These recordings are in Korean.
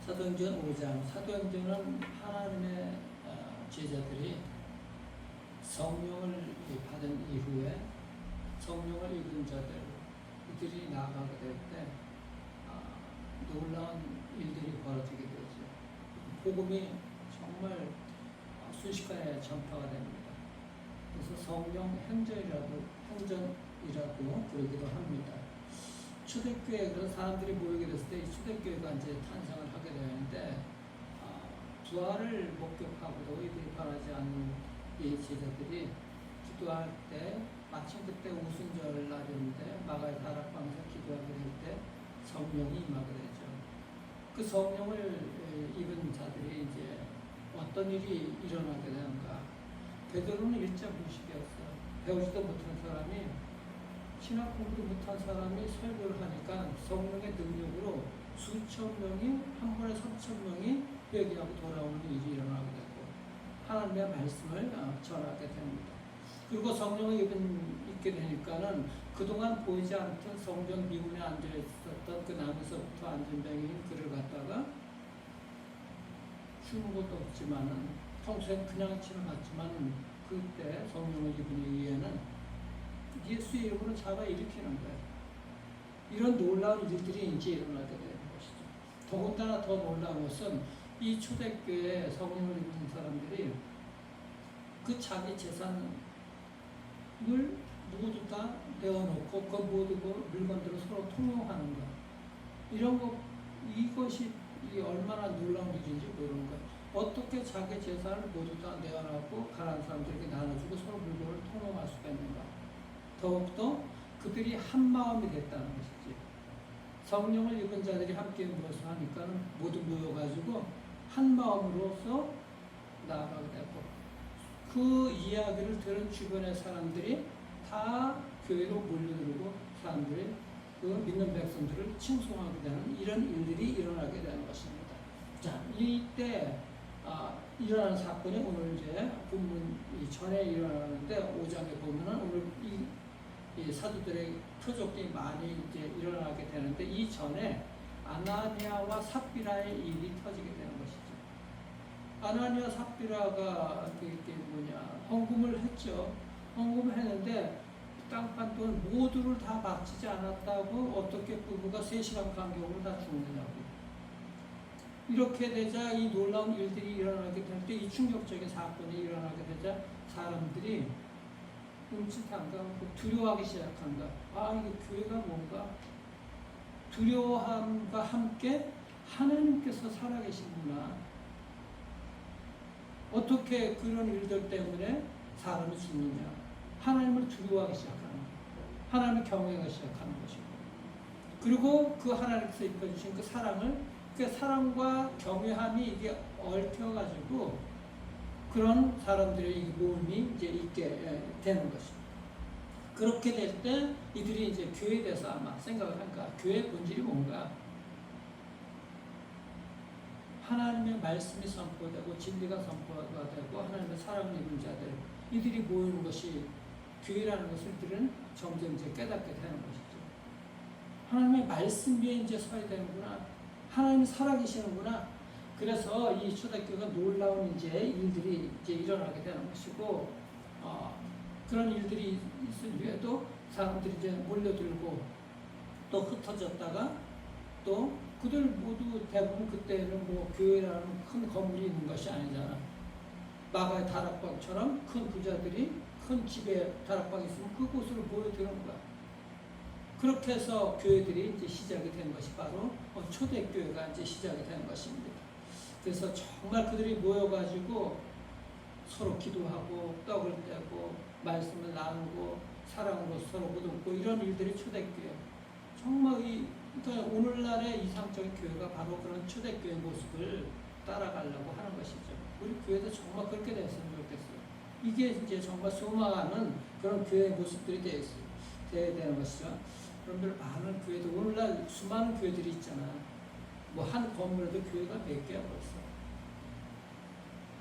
사도행전 5장. 사도행전은 하나님의 제자들이 성령을 받은 이후에 성령을 입은 자들 이들이 나아가게 될 때 놀라운 일들이 벌어지게 되죠. 복음이 정말 순식간에 전파가 됩니다. 그래서 성령 행전이라고 부르기도 합니다. 초대교회 그런 사람들이 모이게 됐을 때 이 초대교회가 이제 탄생을 하게 되는데 부활을 목격하고도 이들이 변하지 않는 이 제자들이 기도할 때 마침 그때 오순절 날이었는데 마가의 다락방에서 기도하게 될 때 성령이 임하게 되죠. 그 성령을 입은 자들이 이제 어떤 일이 일어나게 되는가. 베드로는 일자 무식이었어요. 배우지도 못한 사람이 신학 공부도 못한 사람이 설교를 하니까 성령의 능력으로 수천 명이 한 번에 3,000명이 회개하고 돌아오는 일이 일어나게 되고 하나님의 말씀을 전하게 됩니다. 그리고 성령을 입게 되니까는 그동안 보이지 않던 성전 미문에 앉아 있었던 그 나무서부터 안전병인 그를 갖다가 죽은 것도 없지만은 평소에 그냥 지나갔지만 그때 성령을 입은 이후에는 예수의 이름으로 잡아 일으키는 거예요. 이런 놀라운 일들이 이제 일어나게 되는 것이죠. 더군다나 더 놀라운 것은 이 초대교회에 성령을 입은 사람들이 그 자기 재산을 모두 다 내어놓고 그 모든 물건들을 서로 통용하는 것. 이런 것, 이것이 얼마나 놀라운 일인지 모르는 거예요. 어떻게 자기 재산을 모두 다 내어놓고 가난한 사람들에게 나눠주고 서로 물건을 통용할 수가 있는가. 더욱더 그들이 한 마음이 됐다는 것이지. 성령을 입은 자들이 함께 모여서 하니까 모두 모여가지고 한 마음으로서 나아가게 되고 그 이야기를 들은 주변의 사람들이 다 교회로 몰려들고 사람들이 그 믿는 백성들을 칭송하게 되는 이런 일들이 일어나게 되는 것입니다. 자, 이때 일어나는 사건이 오늘 이제 본문 전에 일어나는데 5장에 보면은 오늘 이 사도들의 표적이 많이 이제 일어나게 되는데 이 전에 아나니아와 삽비라의 일이 터지게 되는 것이죠. 아나니아 삽비라가 헌금을 했죠. 헌금을 했는데 땅판 돈 모두를 다 바치지 않았다고 어떻게 부부가 3시간 간격으로 다 죽느냐고. 이렇게 되자 이 놀라운 일들이 일어나게 될 때 이 충격적인 사건이 일어나게 되자 사람들이 끔찍한가 두려워하기 시작한다. 이게 교회가 뭔가 두려워함과 함께 하나님께서 살아계시구나. 어떻게 그런 일들 때문에 사람이 죽느냐. 하나님을 두려워하기 시작하는 거예요. 하나님을 경외하기 시작하는 것이고. 그리고 그 하나님께서 입혀주신 그 사랑을 그 사랑과 경외함이 이게 얽혀가지고 그런 사람들의 모임이 이제 있게 되는 것입니다. 그렇게 될 때 이들이 이제 교회에 대해서 아마 생각을 할까? 교회의 본질이 뭔가? 하나님의 말씀이 선포되고 진리가 선포가 되고 하나님의 사랑을 입은 자들 이들이 모이는 것이 교회라는 것을 이들은 점점 이제 깨닫게 되는 것이죠. 하나님의 말씀 위에 이제 서야 되는구나. 하나님이 살아계시는구나. 그래서 이 초대교회가 놀라운 이제 일들이 이제 일어나게 되는 것이고, 그런 일들이 있을 후에도 사람들이 이제 몰려들고 또 흩어졌다가 또 그들 모두 대부분 그때는 뭐 교회라는 큰 건물이 있는 것이 아니잖아. 마가의 다락방처럼 큰 부자들이 큰 집에 다락방이 있으면 그곳으로 모여드는 거야. 그렇게 해서 교회들이 이제 시작이 된 것이 바로 초대교회가 이제 시작이 된 것입니다. 그래서 정말 그들이 모여가지고 서로 기도하고 떡을 떼고 말씀을 나누고 사랑으로 서로 무듬고 이런 일들이 초대교회. 정말 그러니까 오늘날의 이상적인 교회가 바로 그런 초대교회 모습을 따라가려고 하는 것이죠. 우리 교회도 정말 그렇게 됐으면 좋겠어요. 이게 이제 정말 소망하는 그런 교회 모습들이 되어야 되는 것이죠. 여러분들 많은 교회도 오늘날 수많은 교회들이 있잖아. 뭐 한 건물에도 교회가 몇 개야 벌써.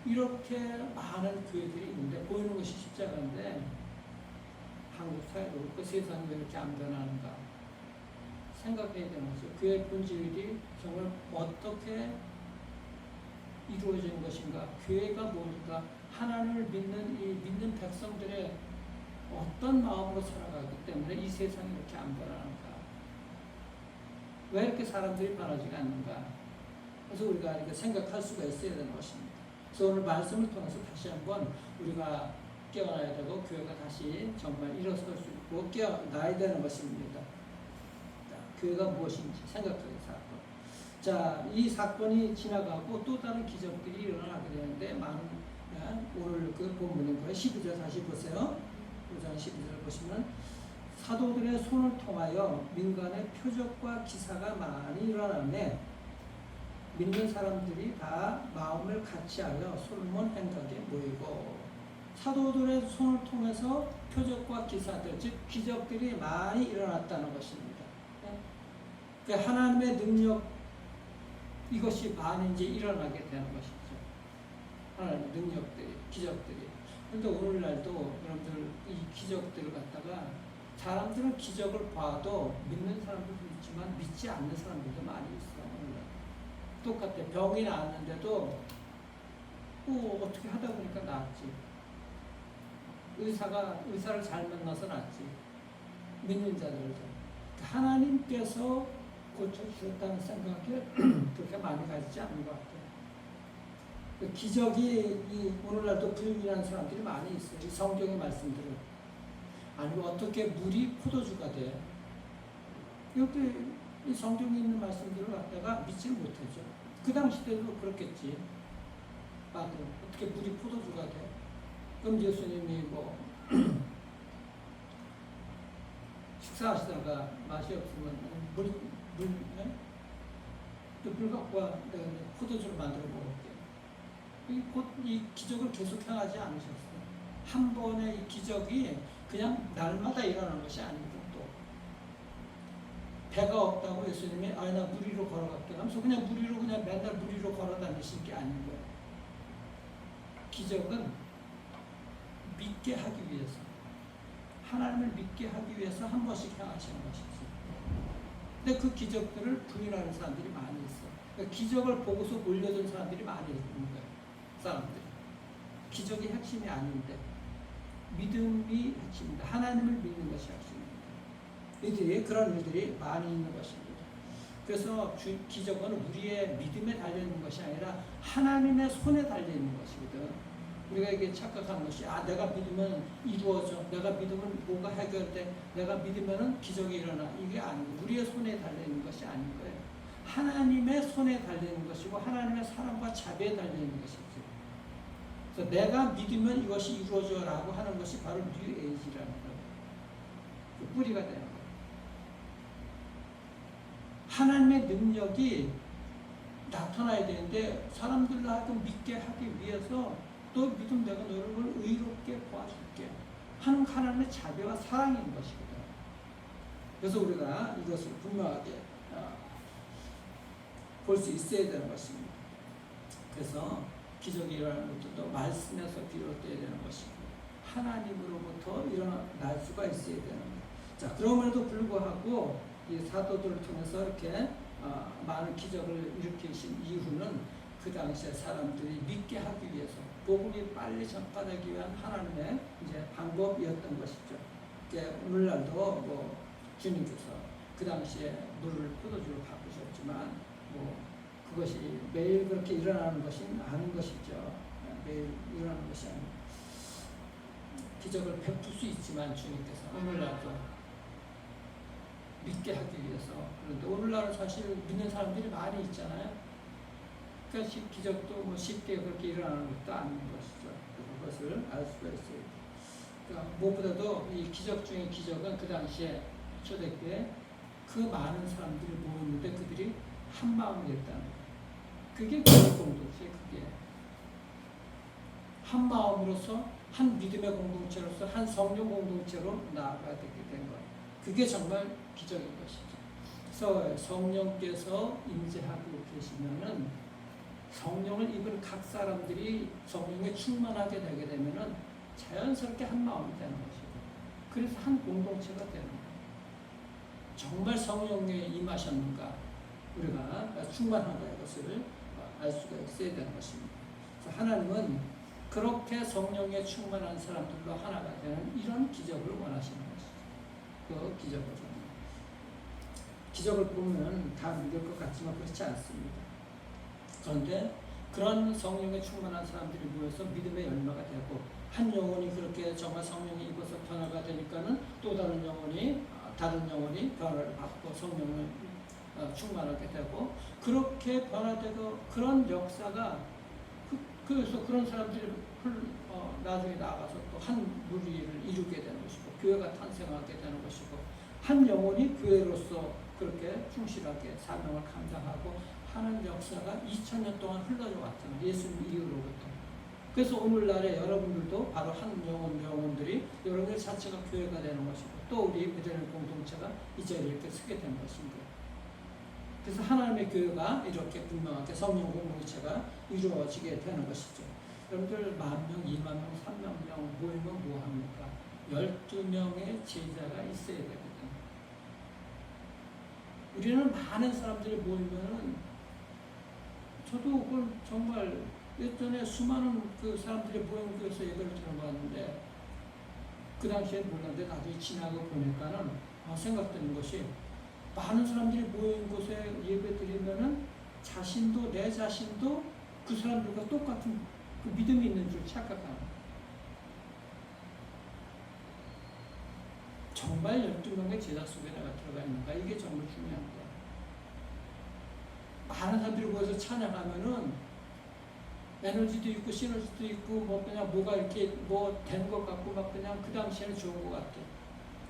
이렇게 많은 교회들이 있는데 보이는 것이 십자가인데 한국 사회도 그렇고 세상이 왜 이렇게 안 변하는가 생각해야 되는 거죠. 교회 본질이 정말 어떻게 이루어지는 것인가? 교회가 뭡니까? 하나님을 믿는 이 믿는 백성들의 어떤 마음으로 살아가기 때문에 이 세상이 이렇게 안 변하는가? 왜 이렇게 사람들이 변하지가 않는가? 그래서 우리가 이렇게 생각할 수가 있어야 되는 것입니다. 그래서 오늘 말씀을 통해서 다시 한번 우리가 깨어나야 되고 교회가 다시 정말 일어설 수 있고 깨어나야 되는 것입니다. 교회가 무엇인지 생각하는 사건. 자, 이 사건이 지나가고 또 다른 기적들이 일어나게 되는데 오늘 그 본문인 거예요. 12절 다시 보세요. 5장 12절 보시면 사도들의 손을 통하여 민간의 표적과 기사가 많이 일어나네 믿는 사람들이 다 마음을 같이하여 솔로몬 행각에 모이고 사도들의 손을 통해서 표적과 기사들 즉 기적들이 많이 일어났다는 것입니다. 하나님의 능력 이것이 많이 이제 일어나게 되는 것이죠. 하나님의 능력들이 기적들이. 그런데 오늘날도 여러분들 이 기적들을 갖다가 사람들은 기적을 봐도 믿는 사람들도 있지만 믿지 않는 사람들도 많이 있어. 오늘날 똑같아. 병이 나았는데도 어떻게 하다 보니까 나았지. 의사를 잘 만나서 나았지. 믿는 자들도 하나님께서 고쳐주셨다는 생각이 그렇게 많이 가지지 않는 것 같아요. 기적이 오늘날도 불신하는 사람들이 많이 있어요. 이 성경의 말씀들을. 아니 어떻게 물이 포도주가 돼? 이렇게 이 성경에 있는 말씀들을 갖다가 믿지 못하죠. 그 당시 때도 그렇겠지. 어떻게 물이 포도주가 돼? 그럼 예수님이 식사하시다가 맛이 없으면 물 갖고 와 내가 포도주를 만들어 먹을게. 이 기적을 계속 행하지 않으셨어요. 한 번의 이 기적이 그냥 날마다 일어나는 것이 아니고 또 배가 없다고 예수님이 나 물 위로 걸어갈게 하면서 그냥 물 위로 그냥 맨날 물 위로 걸어 다니실 게 아닌 거예요. 기적은 믿게 하기 위해서 하나님을 믿게 하기 위해서 한 번씩 행하시는 것이죠. 근데 그 기적들을 부인하는 사람들이 많이 있어요. 그러니까 기적을 보고서 몰려든 사람들이 많이 있는 거예요. 사람들이. 기적이 핵심이 아닌데 믿음이 핵심입니다. 하나님을 믿는 것이 핵심입니다. 그런 일들이 많이 있는 것입니다. 그래서 기적은 우리의 믿음에 달려있는 것이 아니라 하나님의 손에 달려있는 것이거든. 우리가 이게 착각하는 것이 내가 믿으면 이루어져. 내가 믿으면 뭐가 해결돼. 내가 믿으면 기적이 일어나. 이게 아니고 우리의 손에 달려있는 것이 아닌 거예요. 하나님의 손에 달려있는 것이고 하나님의 사랑과 자비에 달려있는 것이죠. 그래서 내가 믿으면 이것이 이루어져라고 하는 것이 바로 뉴에이지라는 거예요. 그 뿌리가 되는 거예요. 하나님의 능력이 나타나야 되는데 사람들로 하여금 믿게 하기 위해서 또 믿음 내가 너를 의롭게 도와줄게 하는 하나님의 자비와 사랑인 것이거든. 그래서 우리가 이것을 분명하게 볼 수 있어야 되는 것입니다. 그래서 기적이 일어나는 것도 말씀에서 비롯되어야 되는 것이고 하나님으로부터 일어날 수가 있어야 되는 거예요. 자, 그럼에도 불구하고 이 사도들을 통해서 이렇게 많은 기적을 일으키신 이유는 그 당시에 사람들이 믿게 하기 위해서 복음이 빨리 전파되기 위한 하나님의 이제 방법이었던 것이죠. 오늘날도 주님께서 그 당시에 물을 포도주로 바꾸셨지만 그것이 매일 그렇게 일어나는 것이 아닌 것이죠. 매일 일어나는 것이 아니고 기적을 베풀 수 있지만 주님께서 오늘날도 믿게 하기 위해서. 그런데 오늘날은 사실 믿는 사람들이 많이 있잖아요. 그러니까 기적도 쉽게 그렇게 일어나는 것도 아닌 것이죠. 그것을 알 수가 있어요. 그러니까 무엇보다도 이 기적 중에 기적은 그 당시에 초대교회 그 많은 사람들이 모였는데 그들이 한 마음이 됐다는 거예요. 그게 교회 공동체, 그게 한 마음으로서 한 믿음의 공동체로서 한 성령 공동체로 나아가야 되게 된 거예요. 그게 정말 기적인 것이죠. 그래서 성령께서 임재하고 계시면은 성령을 입은 각 사람들이 성령에 충만하게 되게 되면은 자연스럽게 한 마음이 되는 것이고 그래서 한 공동체가 되는 거예요. 정말 성령에 임하셨는가 우리가 충만한가 이것을 알 수가 있어야 되는 것입니다. 그래서 하나님은 그렇게 성령에 충만한 사람들로 하나가 되는 이런 기적을 원하시는 것이죠. 그 기적을 보면 다 믿을 것 같지만 그렇지 않습니다. 그런데 그런 성령에 충만한 사람들이 모여서 믿음의 열매가 되고, 한 영혼이 그렇게 정말 성령이 입어서 변화가 되니까는 또 다른 영혼이 변화를 받고 성령을 충만하게 되고, 그렇게 변화되고, 그런 역사가 그래서 그런 사람들이 나중에 나가서 또 한 무리를 이루게 되는 것이고, 교회가 탄생하게 되는 것이고, 한 영혼이 교회로서 그렇게 충실하게 사명을 감당하고 하는 역사가 2000년 동안 흘러져 왔잖아요. 예수님 이후로부터. 그래서 오늘날에 여러분들도 바로 한 영혼들이 여러분들 자체가 교회가 되는 것이고, 또 우리 베드레헴 공동체가 이 자리에 이렇게 서게 된 것입니다. 그래서 하나님의 교회가 이렇게 분명하게 성령 공동체가 이루어지게 되는 것이죠. 여러분들 10,000명, 20,000명, 30,000명 모이면 뭐합니까? 12명의 제자가 있어야 되거든요. 우리는 많은 사람들이 모이면은, 저도 그걸 정말 예전에 수많은 그 사람들이 모인 교회에서 예배를 들어봤는데, 그 당시엔 몰랐는데 나중에 지나고 보니까는 생각되는 것이, 많은 사람들이 모인 곳에 예배 드리면은 내 자신도 그 사람들과 똑같은 그 믿음이 있는 줄 착각하는. 정말 12명의 제자 속에 내가 들어가 있는가? 이게 정말 중요한 거야. 많은 사람들이 모여서 찬양하면은 에너지도 있고 시너지도 있고 그냥 뭐가 이렇게 된 것 같고 그냥 그 당시에는 좋은 것 같아.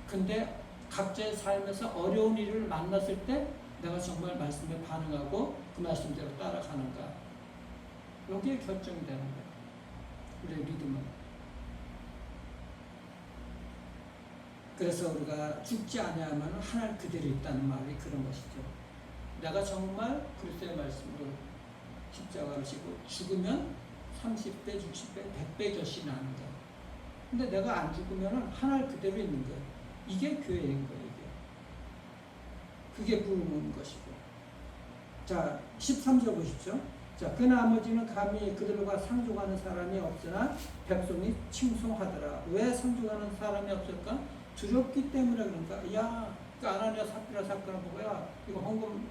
근데 각자의 삶에서 어려운 일을 만났을 때 내가 정말 말씀에 반응하고 그 말씀대로 따라가는가. 여기에 결정이 되는 거야. 우리의 믿음은. 그래서 우리가 죽지 아니하면 하늘 그대로 있다는 말이 그런 것이죠. 내가 정말 그리스도의 말씀으로 십자가를 지고 죽으면 30배, 60배, 100배 결실이 나는 거야. 근데 내가 안 죽으면 하늘 그대로 있는 거야. 이게 교회인 거예요. 그게 부흥인 것이고. 자, 13절 보십시오. 자, 그 나머지는 감히 그들과 상종하는 사람이 없으나 백성이 칭송하더라. 왜 상종하는 사람이 없을까? 두렵기 때문에. 그러니까 야, 그 아나니아 삽비라 사건을 보고, 야, 이거 헌금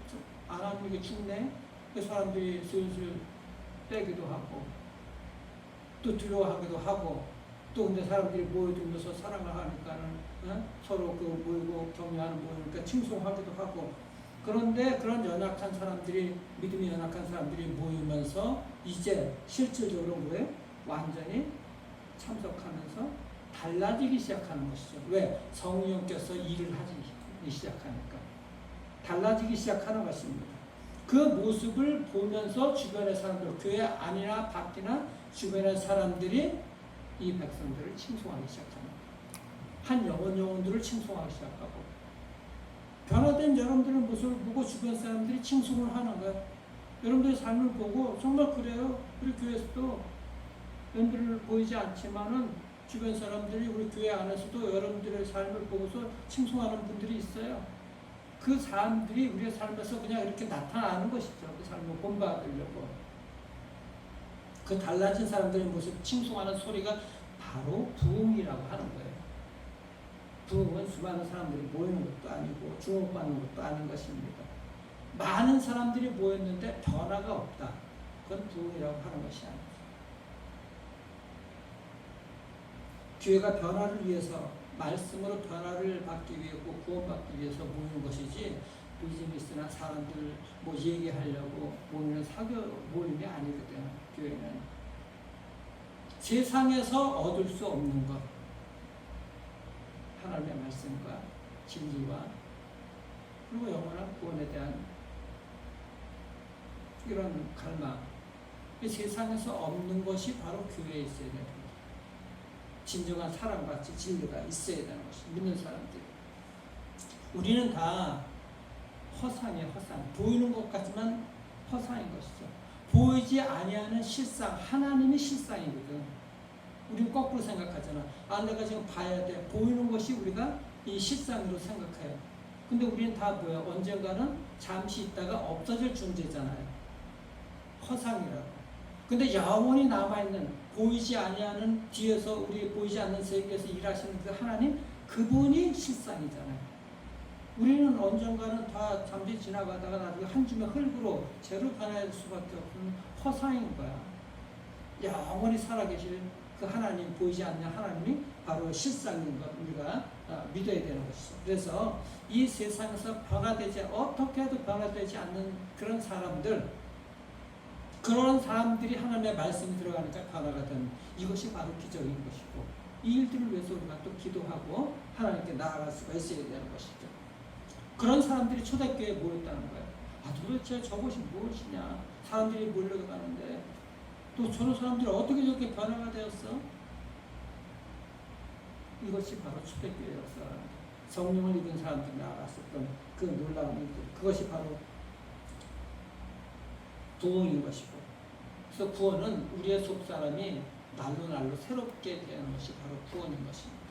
안 하면 이게 죽네. 그 사람들이 슬슬 떼기도 하고 또 두려워하기도 하고, 또 근데 사람들이 모여들면서 사랑을 하니까는 서로 그 모이고 격려하는 모이니까 칭송하기도 하고. 그런데 그런 연약한 사람들이, 믿음이 연약한 사람들이 모이면서 이제 실질적으로 뭐예요? 완전히 참석하면서 달라지기 시작하는 것이죠. 왜? 성령께서 일을 하기 시작하니까 달라지기 시작하는 것입니다. 그 모습을 보면서 주변의 사람들, 교회 안이나 밖이나 주변의 사람들이 이 백성들을 칭송하기 시작합니다. 한 영혼들을 칭송하기 시작하고, 변화된 여러분들의 모습을 보고 주변 사람들이 칭송을 하는 거예요. 여러분들의 삶을 보고 정말 그래요. 우리 교회에서도 여러분들 보이지 않지만은 주변 사람들이 우리 교회 안에서도 여러분들의 삶을 보고서 칭송하는 분들이 있어요. 그 사람들이 우리의 삶에서 그냥 이렇게 나타나는 것이죠. 그 삶을 본받으려고. 그 달라진 사람들의 모습, 칭송하는 소리가 바로 부흥이라고 하는 거예요. 부흥은 수많은 사람들이 모이는 것도 아니고 주목받는 것도 아닌 것입니다. 많은 사람들이 모였는데 변화가 없다. 그건 부흥이라고 하는 것이 아니죠. 교회가 변화를 위해서, 말씀으로 변화를 받기 위해서, 구원받기 위해서 모이는 것이지, 비즈니스나 사람들 얘기하려고 모이는 모임이 아니거든요. 교회는 세상에서 얻을 수 없는 것, 하나님의 말씀과 진리와 그리고 영원한 구원에 대한 이런 갈망, 이 세상에서 없는 것이 바로 교회에 있어야 됩니다. 진정한 사랑같이 진리가 있어야 되는 것이, 믿는 사람들이. 우리는 다 허상이에요. 허상. 보이는 것 같지만 허상인 것이죠. 보이지 아니하는 실상, 하나님이 실상이거든. 우리는 거꾸로 생각하잖아. 내가 지금 봐야 돼. 보이는 것이 우리가 이 실상으로 생각해요. 근데 우리는 다 뭐야? 언젠가는 잠시 있다가 없어질 존재잖아요. 허상이라고. 근데 영원히 남아있는 보이지 아니하는 뒤에서 우리 보이지 않는 세계에서 일하시는 그 하나님 그분이 실상이잖아요. 우리는 언젠가는 다 잠시 지나가다가 나중에 한 줌의 흙으로 재로 변할 수밖에 없는 허상인 거야. 영원히 살아계실 그 하나님, 보이지 않는 하나님이 바로 실상인 것 우리가 믿어야 되는 것이죠. 그래서 이 세상에서 변화되지 어떻게 해도 변화되지 않는 그런 사람들, 그런 사람들이 하나님의 말씀이 들어가니까 변화가 되는 이것이 바로 기적인 것이고, 이 일들을 위해서 우리가 또 기도하고 하나님께 나아갈 수가 있어야 되는 것이죠. 그런 사람들이 초대교회에 모였다는 거예요. 도대체 저것이 무엇이냐? 사람들이 몰려가는데 또 저런 사람들이 어떻게 저렇게 변화가 되었어? 이것이 바로 초대교회였어. 성령을 입은 사람들이 나아갔었던 그 놀라운 일들, 그것이 바로 도움인 것이고, 그래서 구원은 우리의 속사람이 날로 날로 새롭게 되는 것이 바로 구원인 것입니다.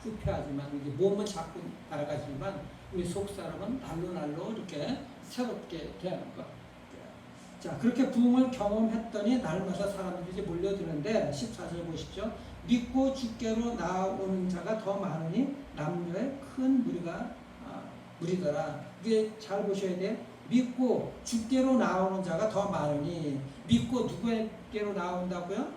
후패하지만 이제 몸은 자꾸 날아가지만 우리 속사람은 날로 날로 이렇게 새롭게 되는 것. 자, 그렇게 부흥을 경험했더니 날마다 사람들이 이제 몰려드는데 14절 보십시오. 믿고 주께로 나오는 자가 더 많으니 남녀의 큰 무리더라. 이게 잘 보셔야 돼. 믿고 주께로 나오는 자가 더 많으니, 믿고 누구에게로 나온다고요?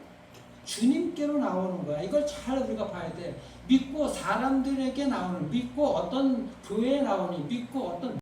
주님께로 나오는 거야. 이걸 잘 우리가 봐야 돼. 믿고 사람들에게 나오는, 믿고 어떤 교회에 나오니, 믿고 어떤